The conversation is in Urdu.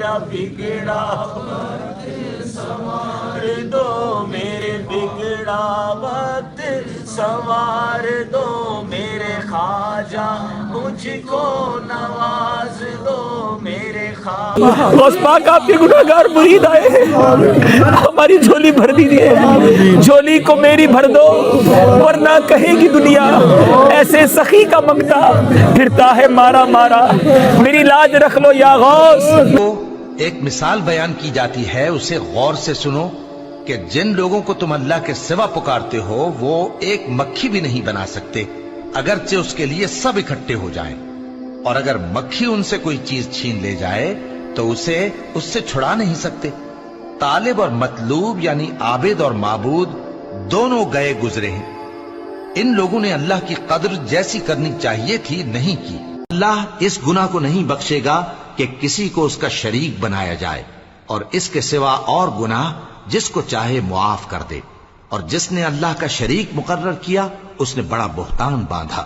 میرا بگڑا سنوار دو، میرے بگڑا وقت سنوار دو، میرے خواجہ مجھ کو نواز دو، میرے خواجہ غوث پاک آپ کے گناہگار مرید آئے ہیں، ہماری جھولی بھر دیجئے، جھولی کو میری بھر دو، ورنہ کہے گی دنیا ایسے سخی کا منگتا پھرتا ہے مارا مارا، میری لاج رکھ لو یا غوث۔ ایک مثال بیان کی جاتی ہے، اسے غور سے سنو کہ جن لوگوں کو تم اللہ کے سوا پکارتے ہو وہ ایک مکھی بھی نہیں بنا سکتے اگرچہ اس کے لیے سب اکٹھے ہو جائیں، اور اگر مکھی ان سے کوئی چیز چھین لے جائے تو اسے اس سے چھڑا نہیں سکتے۔ طالب اور مطلوب یعنی عابد اور معبود دونوں گئے گزرے ہیں، ان لوگوں نے اللہ کی قدر جیسی کرنی چاہیے تھی نہیں کی۔ اللہ اس گناہ کو نہیں بخشے گا کہ کسی کو اس کا شریک بنایا جائے، اور اس کے سوا اور گناہ جس کو چاہے معاف کر دے، اور جس نے اللہ کا شریک مقرر کیا اس نے بڑا بہتان باندھا۔